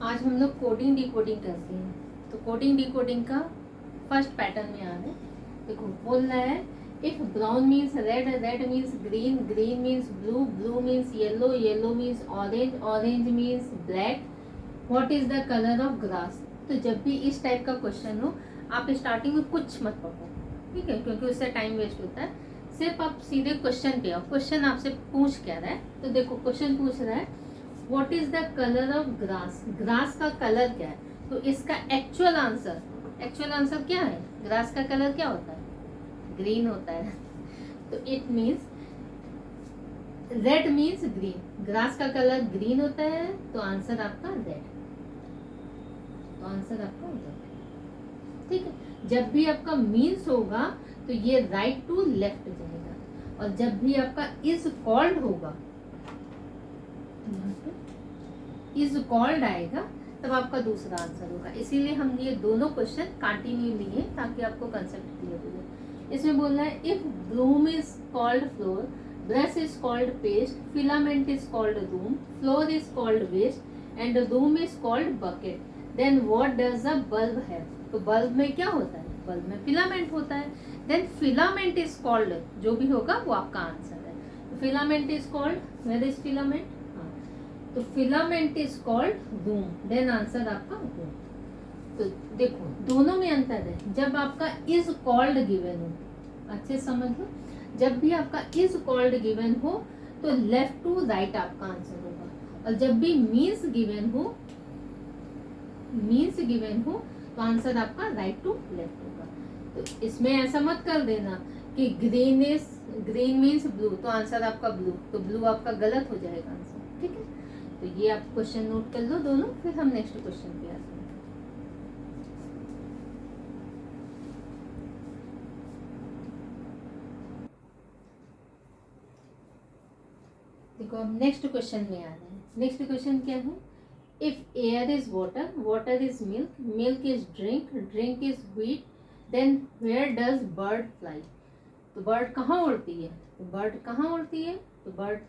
आज हम लोग कोडिंग डिकोडिंग करते हैं। तो कोडिंग डिकोडिंग का फर्स्ट पैटर्न में आ रहा है। देखो बोल रहा है if brown means red, red means green, green means blue, blue means yellow, yellow means orange, orange means black, what is the colour of grass. तो जब भी इस टाइप का क्वेश्चन हो आप स्टार्टिंग में कुछ मत पढ़ो, ठीक है, क्योंकि उससे टाइम वेस्ट होता है। सिर्फ आप सीधे क्वेश्चन पे आओ। क्वेश्चन आपसे पूछ क्या रहा है, तो देखो क्वेश्चन पूछ रहा है what is the colour of grass. Grass का कलर क्या है, तो इसका एक्चुअल आंसर क्या है, ग्रास का कलर क्या होता है, ग्रीन होता है। तो it means red means green, grass का कलर ग्रीन होता है, तो आंसर आपका रेड, तो आंसर आपका रेड, ठीक है। जब भी आपका मीन्स होगा तो ये राइट टू लेफ्ट जाएगा, और जब भी आपका इज कॉल्ड होगा, इज कॉल्ड आएगा, तब आपका दूसरा आंसर होगा। इसीलिए हम ये दोनों क्वेश्चन कंटिन्यू लिए ताकि आपको कंसेप्ट क्लियर हो जाए। इसमें बोलना है if bloom is called floor, brush is called paste, filament is called room, floor is called waste and room is called bucket, then what does a bulb have. तो bulb में क्या होता है, बल्ब में फिलामेंट होता है। Then filament is called, जो भी होगा वो आपका आंसर है। Filament is called, where is filament, तो filament is called room, then answer आपका रूम। तो देखो दोनों में अंतर है। जब आपका इज कॉल्ड गिवन हो, अच्छे समझ लो, जब भी आपका इज कॉल्ड गिवन हो तो लेफ्ट टू राइट आपका आंसर होगा, और जब भी मीन्स गिवन हो, तो आंसर आपका राइट टू लेफ्ट होगा। तो इसमें ऐसा मत कर देना कि ग्रीन मीन्स ब्लू, तो आंसर आपका ब्लू, तो ब्लू आपका गलत हो जाएगा आंसर, ठीक है। तो ये आप क्वेश्चन नोट कर लो दोनों, फिर हम नेक्स्ट क्वेश्चन पे आते हैं। देखो अब नेक्स्ट क्वेश्चन में आ रहे हैं। नेक्स्ट क्वेश्चन क्या है, if air is water, water is milk, milk is drink, drink is wheat, then where does bird fly. तो बर्ड कहाँ उड़ती है, तो बर्ड कहाँ उड़ती है, तो बर्ड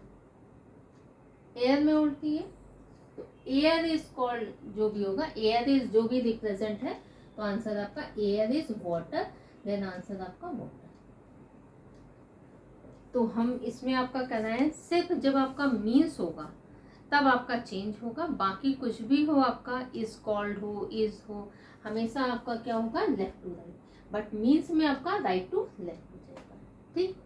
एयर में उड़ती है। तो एयर इज कॉल्ड, जो भी होगा, एयर इज जो भी रिप्रेजेंट है, तो आंसर आपका air is water, then answer आपका वाटर। तो हम इसमें आपका करना है सिर्फ जब आपका मीन्स होगा तब आपका चेंज होगा, बाकी कुछ भी हो आपका इज कॉल्ड हो, इज हो, हमेशा आपका क्या होगा, left to right, but means में आपका राइट टू लेफ्ट हो जाएगा, ठीक।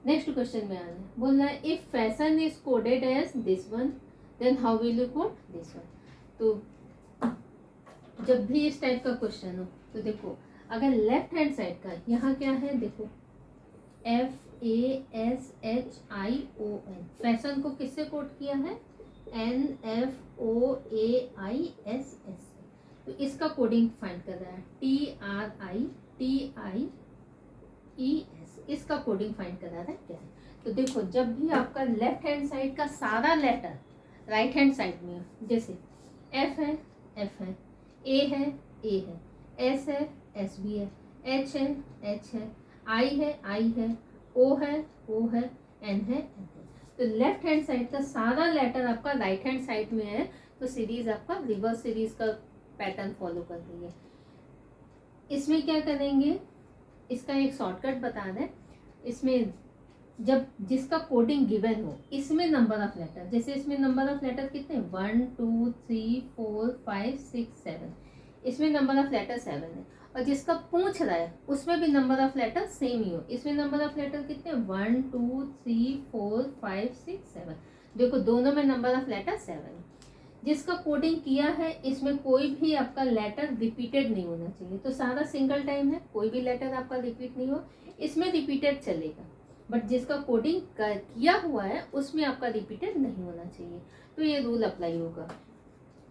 नेक्स्ट क्वेश्चन में आना है, बोलना है if fashion is coded as this one, then how will you code this one. तो जब भी इस टाइप का क्वेश्चन हो तो देखो, अगर लेफ्ट हैंड साइड का यहाँ क्या है, देखो FASHION, फैशन को किससे कोड किया है, NFOAISS। तो इसका कोडिंग फाइंड कर रहा है, TRITIES, इसका कोडिंग फाइंड कर रहा है क्या है। तो देखो जब भी आपका लेफ्ट हैंड साइड का सारा लेटर राइट हैंड साइड में है, जैसे F है F है, A है A है, S है S भी है, H है H है, I है I है, O है O है, N है N है। तो लेफ्ट हैंड साइड का सारा लेटर आपका राइट हैंड साइड में है, तो सीरीज आपका रिवर्स सीरीज का पैटर्न फॉलो कर रही है। इसमें क्या करेंगे, इसका एक शॉर्टकट बता दें। इसमें जब जिसका कोडिंग गिवन हो, इसमें नंबर ऑफ लेटर, जैसे इसमें नंबर ऑफ लेटर कितने, 1 2 3 4 5 6 7, इसमें नंबर ऑफ लेटर 7 है, और जिसका पूछ रहा है उसमें भी नंबर ऑफ लेटर सेम ही हो, इसमें नंबर ऑफ लेटर कितने, 1 2 3 4 5 6 7, देखो दोनों में नंबर ऑफ लेटर 7 है। जिसका कोडिंग किया है इसमें कोई भी आपका लेटर रिपीटेड नहीं होना चाहिए, तो सारा सिंगल टाइम है, कोई भी लेटर आपका रिपीट नहीं हो, इसमें रिपीटेड चलेगा, बट जिसका कोडिंग किया हुआ है उसमें आपका रिपीटेड नहीं होना चाहिए, तो ये रूल अप्लाई होगा।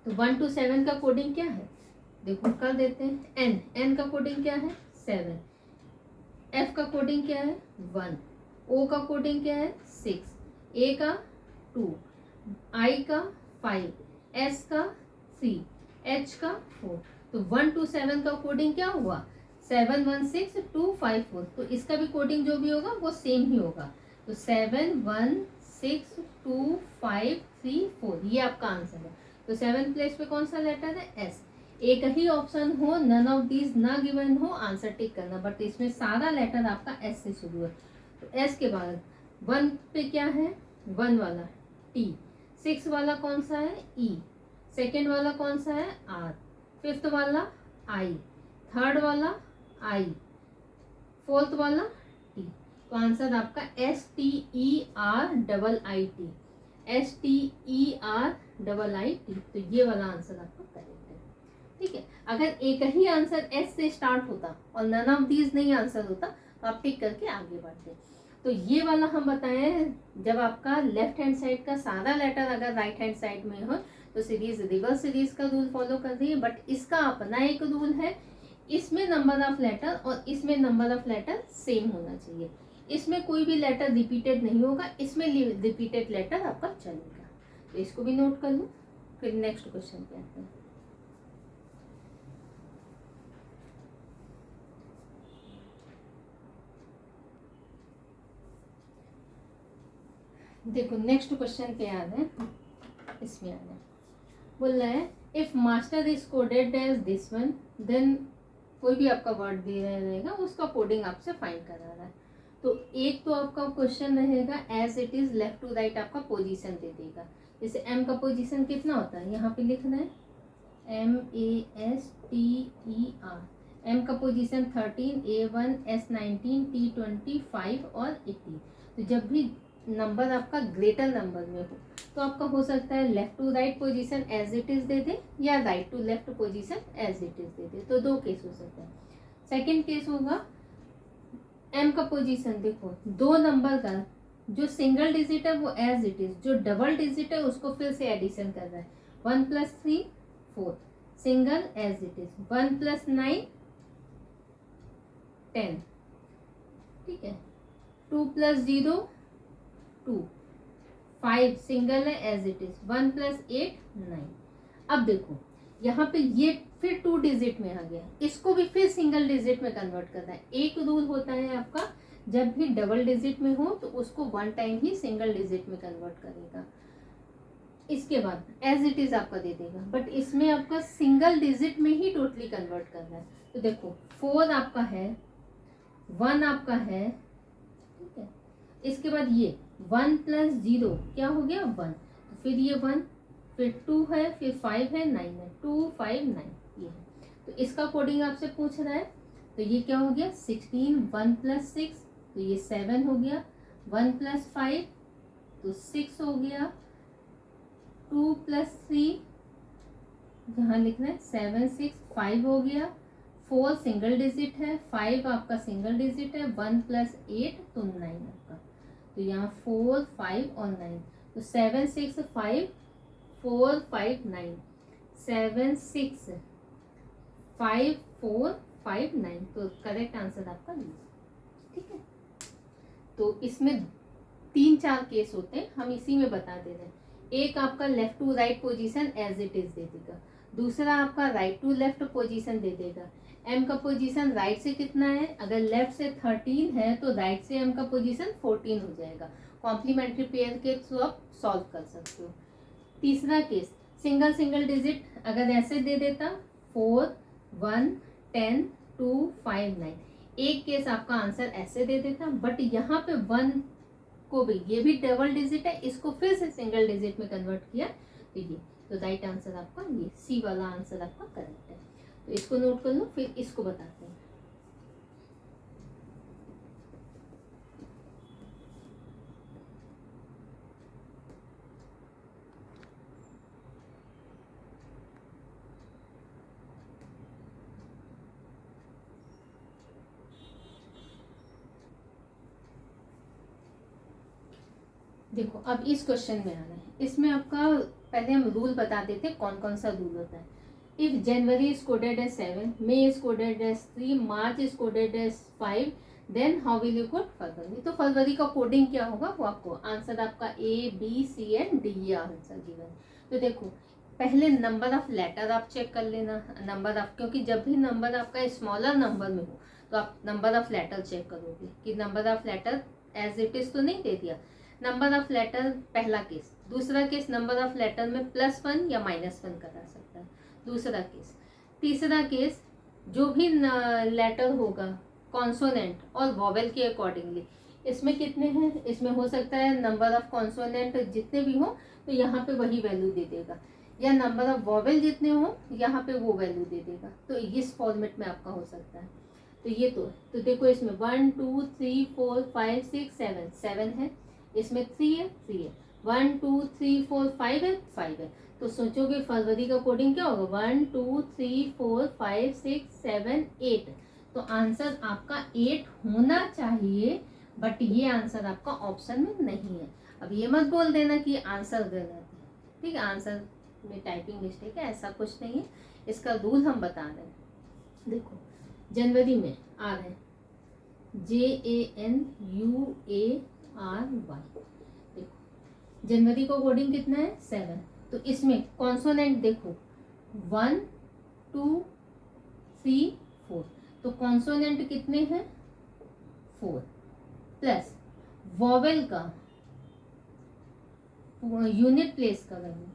तो 1 to 7 का कोडिंग क्या है, देखो कर देते हैं। N का कोडिंग क्या है, 7, F का कोडिंग क्या है, 1, O का कोडिंग क्या है, 6, A का 2, I का 5, S का 3, H का 4। तो 1 to 7 का कोडिंग क्या हुआ, 7 1 6 2 5 4, तो इसका भी कोडिंग जो भी होगा वो सेम ही होगा। तो 7 1 6 2 5 3 4, ये आपका आंसर है। तो 7th प्लेस पे कौन सा लेटर है? एस। एक ही ऑप्शन हो, नन ऑफ दीज ना गिवन हो, आंसर टिक करना, बट इसमें सारा लेटर आपका एस से शुरू है। तो एस के बाद 1 पे क्या है? 1 वाला टी, 6 वाला कौन सा है? ई, सेकेंड वाला कौन सा है? आर, 5th वाला आई, 3rd वाला आई, 4th वाला टी। तो आंसर आपका STERIIT, STERIIT। तो ये वाला आंसर आपका करेक्ट है। ठीक है, अगर एक ही आंसर एस से स्टार्ट होता और नन ऑफ दीज नहीं आंसर होता तो आप टिक करके आगे बढ़ते। तो ये वाला हम बताएं, जब आपका लेफ्ट हैंड साइड का सारा लेटर अगर राइट हैंड साइड में हो तो सीरीज रिवर्स सीरीज का रूल फॉलो कर रही है, बट इसका अपना एक रूल है। इसमें नंबर ऑफ लेटर और इसमें नंबर ऑफ लेटर सेम होना चाहिए। इसमें कोई भी लेटर रिपीटेड नहीं होगा, इसमें रिपीटेड लेटर आपका चलेगा। तो इसको भी नोट कर लो। फिर नेक्स्ट क्वेश्चन पे आते हैं। देखो नेक्स्ट क्वेश्चन पे आ रहे हैं, इसमें आ रहे हैं, बोल रहा है if master is coded as this one then, कोई भी आपका वर्ड दे रहेगा उसका कोडिंग आपसे फाइंड करा रहा है। तो एक तो आपका क्वेश्चन रहेगा as it is left to right आपका पोजीशन दे देगा। जैसे एम का पोजीशन कितना होता है, यहाँ पे लिखना है MASTER। एम का पोजीशन 13, A1, S19, T25 और 80। तो जब भी नंबर आपका ग्रेटर नंबर में हो तो आपका हो सकता है left to right position as it is दे दे या right to left position as it is दे दे। तो दो केस हो सकते हैं। सेकंड केस होगा एम का पोजीशन, देखो दो नंबर का जो सिंगल डिजिट है वो एज इट इज, जो डबल डिजिट है उसको फिर से एडिशन कर रहा है। 1 + 3 4, सिंगल एज इट इज। 1 + 9 10, ठीक है। 2 + 0 2, 5 सिंगल है एज इट इज। 1 + 8 9। अब देखो यहाँ पे ये फिर 2 डिजिट में आ गया, इसको भी फिर सिंगल डिजिट में कन्वर्ट करना है। एक रूल होता है आपका, जब भी डबल डिजिट में हो तो उसको 1 टाइम ही सिंगल डिजिट में कन्वर्ट करेगा, इसके बाद एज इट इज आपका दे देगा। बट इसमें आपका सिंगल डिजिट में ही टोटली कन्वर्ट करना है। तो देखो 4 आपका है, 1 आपका है, ठीक है। इसके बाद ये 1 + 0 क्या हो गया 1, तो फिर ये 1, फिर 2 है, फिर 5 है, 9 है, 2 5 9 ये है। तो इसका कोडिंग आपसे पूछ रहा है, तो ये क्या हो गया 16। 1 + 6 तो ये 7 हो गया। 1 + 5 तो 6 हो गया। 2 + 3 यहाँ लिखना है 7 6 5 हो गया। 4 सिंगल डिजिट है, 5 आपका सिंगल डिजिट है। 1 + 8 तो 9 आपका। तो यहाँ 4 5 और 9, तो 7 6 5 4 5 9, 7 6 5 4 5 9। तो करेक्ट आंसर आपका ये, ठीक है। तो इसमें 3-4 केस होते हैं, हम इसी में बता दे रहे हैं। एक आपका left to right position as it is दे देगा, दूसरा आपका राइट टू लेफ्ट पोजीशन दे देगा। एम का पोजीशन राइट से कितना है, अगर लेफ्ट से 13 है तो राइट से एम का पोजीशन 14 हो जाएगा। कॉम्प्लीमेंट्री पेयर के थ्रू आप सॉल्व कर सकते हो। तीसरा केस सिंगल सिंगल डिजिट, अगर ऐसे दे देता 4 1 10 2 5 9, एक केस आपका आंसर ऐसे दे देता। बट यहाँ पे 1 को भी, ये भी डबल डिजिट है, इसको फिर से सिंगल डिजिट में कन्वर्ट किया, तो ये, तो राइट आंसर आपका ये सी वाला आंसर आपका करेक्ट है। तो इसको नोट कर लो, फिर इसको बताते हैं। देखो अब इस क्वेश्चन में आना है, इसमें आपका पहले हम रूल बता देते हैं कौन कौन सा रूल होता है। If January is coded as 7, May is coded as 3, March is coded as 5, then how will you code February. तो फरवरी का कोडिंग क्या होगा वो आपको आंसर आपका A B C and D ये आंसर गिवन। तो देखो पहले नंबर ऑफ लेटर आप चेक कर लेना, नंबर ऑफ, क्योंकि जब भी नंबर आपका स्मॉलर नंबर में हो तो आप नंबर ऑफ लेटर चेक करोगे कि number of letter as it is तो नहीं दे दिया। नंबर ऑफ लेटर पहला केस। दूसरा केस नंबर ऑफ लेटर में +1 या -1 करा सकता है, दूसरा केस। तीसरा केस जो भी लेटर होगा कॉन्सोनेंट और वॉवेल के अकॉर्डिंगली, इसमें कितने हैं, इसमें हो सकता है नंबर ऑफ कॉन्सोनेंट जितने भी हो तो यहाँ पे वही वैल्यू दे देगा, या नंबर ऑफ वॉवेल जितने हो यहाँ पे वो वैल्यू दे देगा। तो इस फॉर्मेट में आपका हो सकता है। तो ये तो देखो इसमें 1 2 3 4 5 6 7 7 है, इसमें 3 है 3 है, 1 2 3 4 5 है 5 है। तो सोचोगे फरवरी का कोडिंग क्या होगा, 1 2 3 4 5 6 7 8। तो आंसर आपका 8 होना चाहिए, बट ये आंसर आपका ऑप्शन में नहीं है। अब ये मत बोल देना कि आंसर गलत है, ठीक है, आंसर में टाइपिंग मिस्टेक है, ऐसा कुछ नहीं है। इसका रूल हम बता रहे हैं। देखो जनवरी में आ रहे हैं JANUARY। देखो जनवरी को कोडिंग कितना है 7। तो इसमें कॉन्सोनेंट देखो 1 2 3 4। तो कॉन्सोनेंट कितने हैं 4, प्लस वॉवेल का यूनिट प्लेस का वैल्यू,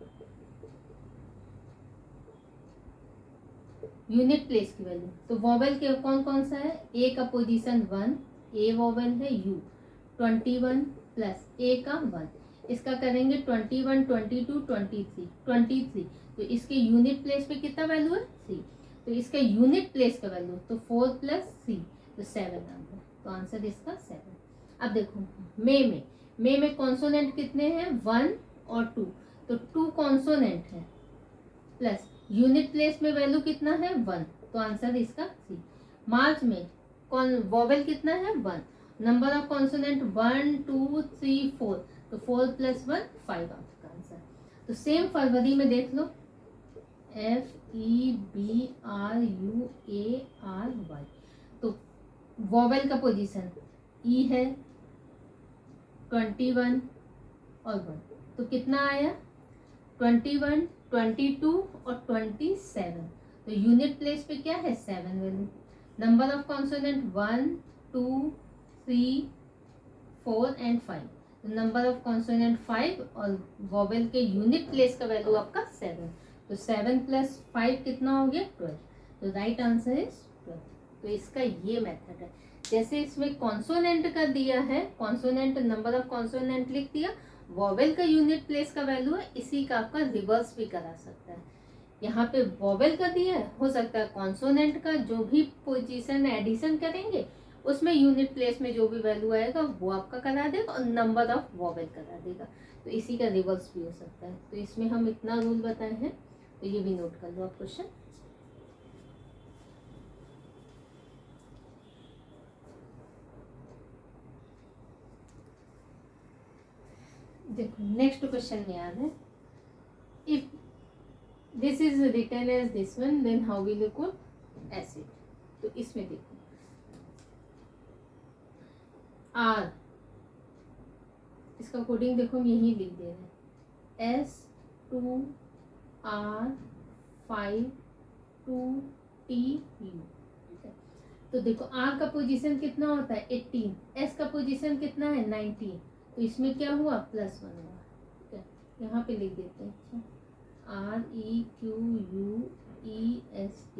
यूनिट प्लेस की वैल्यू। तो वॉवेल के कौन कौन सा है, ए का पोजीशन 1, ए वॉवेल है U 21 प्लस ए का 1। इसका करेंगे 21 22 23 23। तो इसके यूनिट प्लेस पे कितना वैल्यू है 3। तो इसका यूनिट प्लेस का वैल्यू तो 4 + 3 तो 7 आंसर। तो आंसर इसका 7। अब देखो मे में कॉन्सोनेंट कितने हैं 1 और 2। तो 2 कॉन्सोनेंट है, प्लस यूनिट प्लेस में वैल्यू कितना है 1। तो आंसर इसका 3। मार्च में वॉवेल कितना है 1। Number of consonant 1 2 3 4। तो 4 + 1 5 आपका आंसर। तो सेम फरवरी में देख लो FEBRUARY। तो वॉवेल का पोजीशन ई है 21 और 1। तो कितना आया 21 22 और 27। तो यूनिट प्लेस पे क्या है 7 value. Number of consonant 1 2 3 4 and 5। तो नंबर ऑफ कॉन्सोनेंट 5 और वॉवेल के यूनिट प्लेस का वैल्यू आपका 7। तो 7 + 5 कितना हो गया 12। तो राइट आंसर इज 12। तो इसका ये मेथड है। जैसे इसमें कॉन्सोनेंट का दिया है, कॉन्सोनेंट नंबर ऑफ कॉन्सोनेंट लिख दिया, वॉवेल का यूनिट प्लेस का वैल्यू है, इसी का आपका रिवर्स भी करा सकता है। यहाँ पे वॉवेल का दिया है, हो सकता है कॉन्सोनेंट का जो भी पोजीशन एडिशन करेंगे उसमें यूनिट प्लेस में जो भी वैल्यू आएगा वो आपका करा देगा और नंबर ऑफ वॉवेल करा देगा। तो इसी का रिवर्स भी हो सकता है। तो इसमें हम इतना रूल बताए हैं, तो ये भी नोट कर लो आप क्वेश्चन। देखो नेक्स्ट क्वेश्चन में आ रहा है, if this is written as this one then how will you code acid. तो इसमें देखो आर, इसका कोडिंग देखो हम यही लिख दे रहे हैं S2R5 2TU। तो देखो आर का पोजीशन कितना होता है 18, एस का पोजीशन कितना है 19। तो इसमें क्या हुआ +1 हुआ, ठीक है, यहाँ पे लिख देते हैं। अच्छा REQUEST।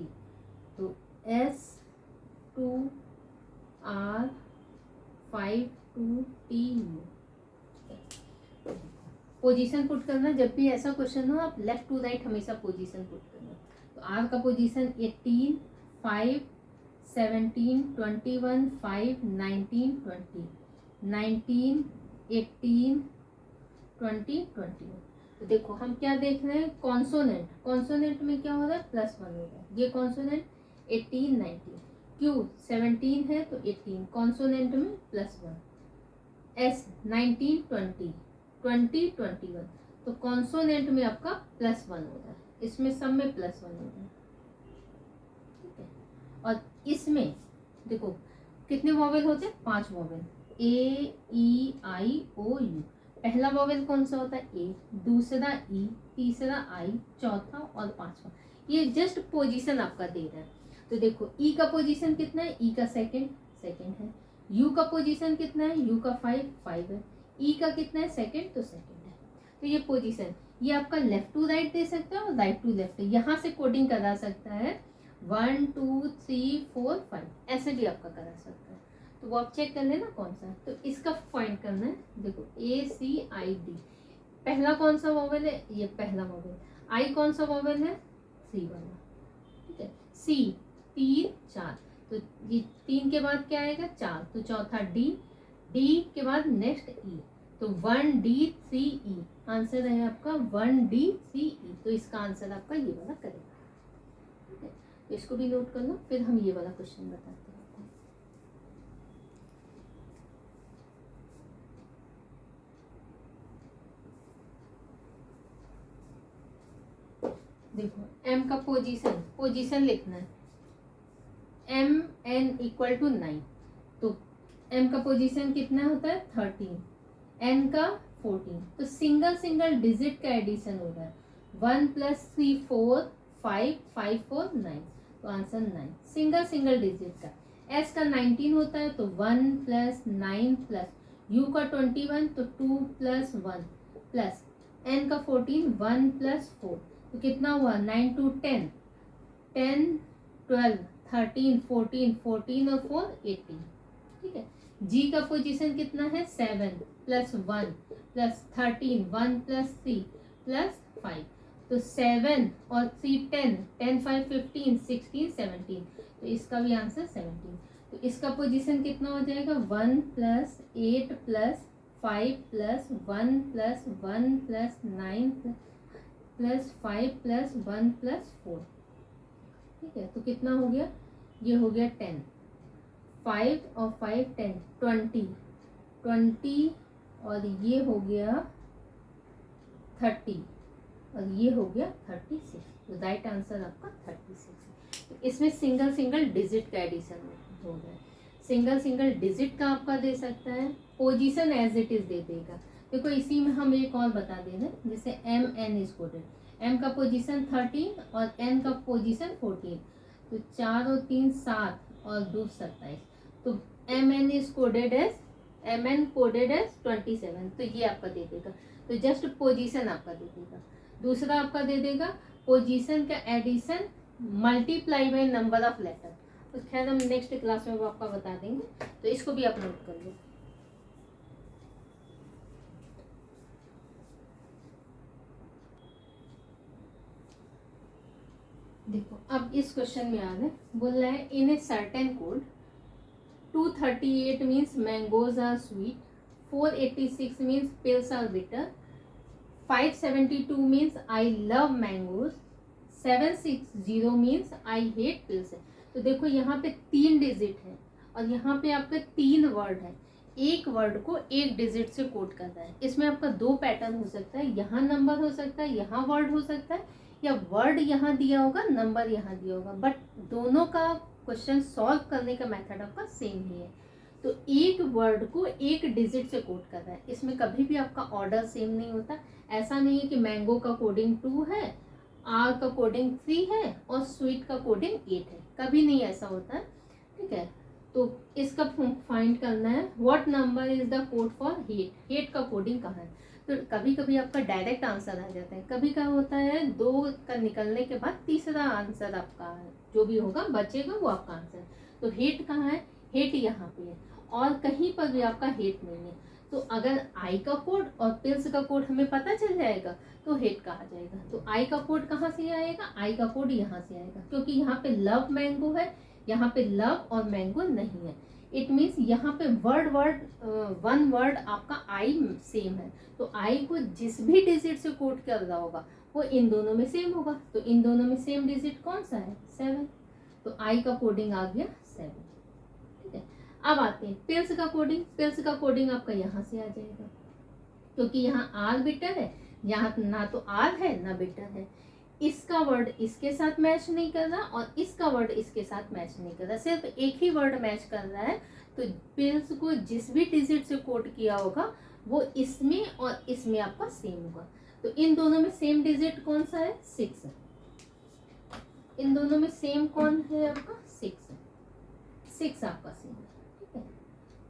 तो S2R5 2TU। पोजीशन पुट करना, जब भी ऐसा क्वेश्चन हो आप लेफ्ट टू राइट हमेशा पोजीशन पुट करना। तो आर का पोजीशन 18 5 17 21 5 19 20 19 18 20 21। तो देखो हम क्या देख रहे हैं कॉन्सोनेंट, कॉन्सोनेंट में क्या हो रहा है +1 हो रहा है। ये कॉन्सोनेंट 18 19, क्यू 17 है तो 18 कॉन्सोनेंट में +1, एस 19 20 20 21। तो कॉन्सोनेंट में आपका +1 हो रहा है, इसमें सब में +1 हो रहा है, ठीक है। और इसमें देखो कितने वॉवेल होते हैं 5 वॉवेल, AEIOU। पहला वॉवेल कौन सा होता है ए, दूसरा ई, तीसरा आई, चौथा और पांचवा। ये जस्ट पोजीशन आपका दे रहा है। तो देखो ई का पोजीशन कितना है, ई का सेकंड है। यू का पोजीशन कितना है, यू का 5 है। ई का कितना है सेकंड, तो सेकंड है। तो ये पोजीशन, ये आपका लेफ्ट टू राइट दे सकता है और राइट टू लेफ्ट, यहाँ से कोडिंग करा सकता है 1 2 3 4 5, ऐसे भी आपका करा सकता है। तो वो आप चेक कर लेना कौन सा है। तो इसका फाइंड करना है, देखो ACID, पहला कौन सा वोवेल है, ये पहला वोवेल। आई कौन सा वोवेल है, सी वाला, ठीक है। सी 3 4, तो ये 3 के बाद क्या आएगा 4, तो चौथा डी, डी के बाद नेक्स्ट ई, तो 1D3E, आंसर है आपका 1D3E। तो इसका आंसर आपका ये वाला करेगा, ठीक है। तो इसको भी नोट कर लो, फिर हम ये वाला क्वेश्चन बताते हैं। देखो m का पोजीशन लिखना है, MN इक्वल टू 9, तो m का पोजीशन कितना होता है 13, n का 14, तो सिंगल डिजिट का एडिशन होगा 1 + 3 4 5 5 4 9, तो आंसर 9, सिंगल डिजिट का। s का 19 होता है, तो 1 + 9 + u का 21, तो 2 + 1 प्लस n का 14, 1 + 4, तो कितना हुआ 9 2 10 10 12 13 14 14 और 4 18, ठीक है। g का पोजीशन कितना है 7 + 1 + 13 1 + 3 + 5, तो 7 और 3 10 10 5 15 16 17, तो इसका भी आंसर 17। तो इसका पोजीशन कितना हो जाएगा 1 + 8 + 5 + 1 + 1 + 9 + 5 + 1 + 4, ठीक है। तो कितना हो गया, ये हो गया 10, 5 और 5 10 20 और ये हो गया 30 और ये हो गया 36, तो राइट आंसर आपका 36 है। तो इसमें सिंगल डिजिट का एडिशन हो गया, सिंगल डिजिट का आपका दे सकता है, पोजीशन एज इट इज दे देगा। देखो इसी में हम एक और बता दे रहे, जैसे MN इज कोडेड, M का पोजीशन 13 और N का पोजीशन 14, तो 4 और 3 7 और 2 27, तो MN is coded as MN coded as 27, तो ये आपका दे देगा। तो जस्ट पोजीशन आपका दे देगा। दूसरा आपका दे देगा पोजीशन का addition multiply by number of letter, तो खैर हम नेक्स्ट क्लास में वो आपका बता देंगे, तो इसको भी आप नोट कर लो। देखो अब इस क्वेश्चन में आ गए, बोल रहा है in a certain code 238 means mangoes are sweet, 486 means pills are bitter, 572 means I love mangoes, 760 means I hate pills है। तो देखो यहाँ पे 3 डिजिट है और यहाँ पे आपका 3 वर्ड है, एक वर्ड को एक डिजिट से कोड करना है। इसमें आपका 2 पैटर्न हो सकता है, यहाँ नंबर हो सकता है, यहाँ वर्ड हो सकता है, या वर्ड यहाँ दिया होगा नंबर यहाँ दिया होगा, बट दोनों का क्वेश्चन सॉल्व करने का मेथड आपका सेम ही है। तो एक वर्ड को एक डिजिट से कोड करना है, इसमें कभी भी आपका ऑर्डर सेम नहीं होता। ऐसा नहीं है कि मैंगो का कोडिंग 2 है, आर का कोडिंग 3 है और स्वीट का कोडिंग 8 है, कभी नहीं ऐसा होता है, ठीक है। तो इसका फाइंड करना है what number is the code for hate, hate का कोडिंग कहाँ है। तो कभी कभी आपका डायरेक्ट आंसर आ जाता है, कभी क्या होता है 2 का निकलने के बाद तीसरा आंसर आपका जो भी होगा बचेगा वो आपका आंसर है। तो हेट कहाँ है, हेट यहाँ पे है और कहीं पर भी आपका हेट नहीं है। तो अगर आई का कोड और पिल्स का कोड हमें पता चल जाएगा तो हेट कहा जाएगा। तो आई का कोड कहाँ से आएगा, आई का कोड यहाँ से आएगा, क्योंकि यहाँ पे लव मैंगो है, यहाँ पे लव और मैंगो नहीं है। इट मीन्स यहाँ पे वन वर्ड आपका आई सेम है, तो आई को जिस भी डिजिट से कोड कर रहा होगा वो इन दोनों में सेम होगा। तो इन दोनों में सेम डिजिट कौन सा है 7, तो आई का कोडिंग आ गया 7, ठीक है। अब आते हैं पिल्स का कोडिंग, पिल्स का कोडिंग आपका यहाँ से आ जाएगा, क्योंकि यहाँ आर बिटर है, यहाँ ना तो आर है ना बिटर है, इसका वर्ड इसके साथ मैच नहीं कर रहा और इसका वर्ड इसके साथ मैच नहीं कर रहा, सिर्फ एक ही वर्ड मैच कर रहा है। तो पिल्स को जिस भी डिजिट से कोड किया होगा वो इसमें और इसमें आपका सेम होगा। तो इन दोनों में सेम डिजिट कौन सा है 6 है, इन दोनों में सेम कौन है आपका 6 है, 6 आपका सेम है, ठीक है।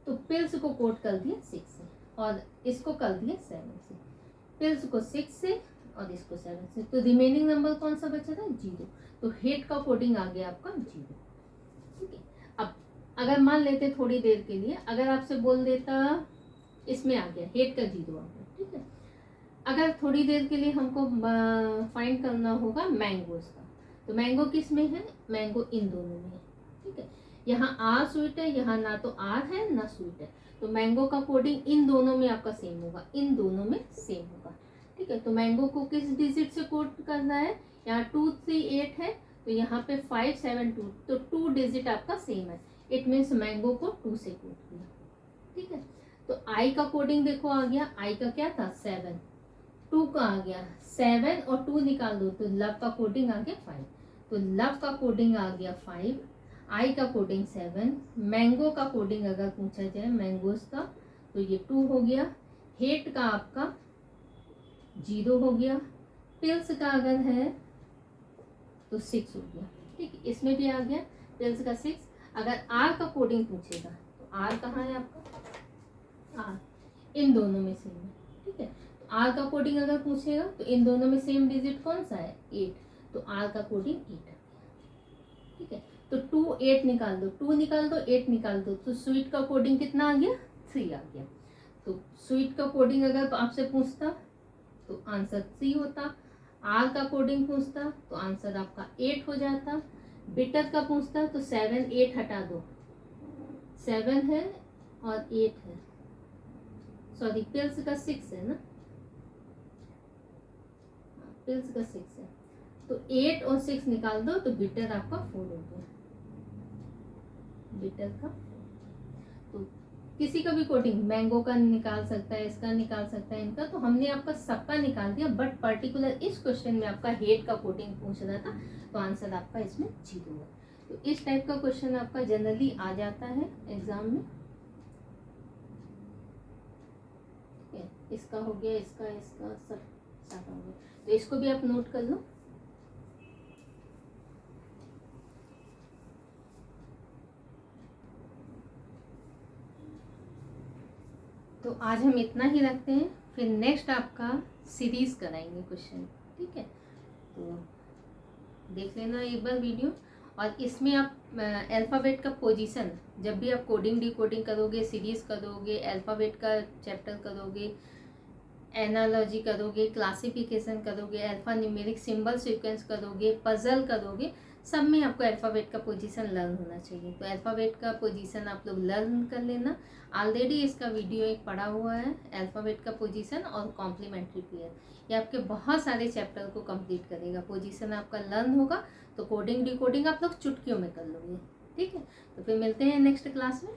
तो पिल्स को कोड कर दिया 6 है। और इसको कर दिया 7 से, पिल्स को 6 से और इसको 7 से, तो रिमेनिंग नंबर कौन सा बचा था? 0। तो हेट का कोडिंग आ गया आपका 0। ठीक है, अब अगर मान लेते थोड़ी देर के लिए, अगर आपसे बोल देता इसमें आ गया हेट का 0 आ गया, ठीक है, अगर थोड़ी देर के लिए हमको फाइंड करना होगा मैंगोज का, तो मैंगो किस में है? मैंगो इन दोनों में है। ठीक है, यहाँ आर स्वीट है, यहाँ ना तो आर है ना स्वीट है, तो मैंगो का कोडिंग इन दोनों में आपका सेम होगा, इन दोनों में सेम होगा। ठीक है, तो मैंगो को किस डिजिट से कोड करना है? यहाँ 2 3 8 है, तो यहाँ पे 5 7 2, तो 2 डिजिट आपका सेम है, इट मीन्स मैंगो को 2 से कोड किया। ठीक है, तो आई का कोडिंग देखो आ गया, आई का क्या था? 7, 2 का आ गया 7 और 2 निकाल दो तो लव का कोडिंग आ गया 5, तो लव का कोडिंग आ गया 5, आई का कोडिंग 7, मैंगो का कोडिंग अगर पूछा जाए मैंगोज का तो ये 2 हो गया, हेट का आपका 0 हो गया, पिल्स का अगर है तो 6 हो गया। ठीक है, इसमें भी आ गया पिल्स का 6। अगर आर का कोडिंग पूछेगा तो आर कहाँ है आपका? आर इन दोनों में सेम है। ठीक है, आर का कोडिंग अगर पूछेगा तो इन दोनों में सेम डिजिट कौन सा है? 8, तो आर का कोडिंग 8 आ गया। ठीक है, तो 2 8 निकाल दो, 2 निकाल दो 8 निकाल दो, तो स्वीट का कोडिंग कितना आ गया? 3 आ गया। तो स्वीट का कोडिंग अगर आपसे पूछता तो आंसर 3 होता, आर का कोडिंग पूछता तो आंसर आपका 8 हो जाता, बिटर का पूछता तो 7 8 हटा दो, 7 है और 8 है, सॉरी पिल्स का 6 है ना, पिल्स का 6 है, तो 8 और 6 निकाल दो तो बिटर आपका 4 हो गया, बिटर का। तो किसी का भी कोडिंग मैंगो का निकाल सकता है, इसका निकाल सकता है, इनका, तो हमने आपका सबका निकाल दिया, बट पर्टिकुलर इस क्वेश्चन में आपका हेट का कोडिंग पूछ रहा था तो आंसर आपका इसमें 0 है। तो इस टाइप का क्वेश्चन आपका जनरली आ जाता है एग्जाम में। ठीक है, इसका हो गया, इसका इसका सब सारा हो गया, तो इसको भी आप नोट कर लो। तो आज हम इतना ही रखते हैं, फिर नेक्स्ट आपका सीरीज कराएंगे क्वेश्चन। ठीक है, तो देख लेना एक बार वीडियो, और इसमें आप अल्फ़ाबेट का पोजीशन, जब भी आप कोडिंग डिकोडिंग करोगे, सीरीज करोगे, अल्फ़ाबेट का चैप्टर करोगे, एनालॉजी करोगे, क्लासिफिकेशन करोगे, अल्फा न्यूमेरिक सिंबल सीक्वेंस करोगे, पजल करोगे, सब में आपको अल्फ़ाबेट का पोजीशन लर्न होना चाहिए। तो अल्फ़ाबेट का पोजीशन आप लोग लर्न कर लेना, ऑलरेडी इसका वीडियो एक पड़ा हुआ है, अल्फ़ाबेट का पोजीशन और कॉम्प्लीमेंट्री पेयर, ये आपके बहुत सारे चैप्टर को कंप्लीट करेगा। पोजीशन आपका लर्न होगा तो कोडिंग डिकोडिंग आप लोग चुटकियों में कर लोगे। ठीक है, तो फिर मिलते हैं नेक्स्ट क्लास में।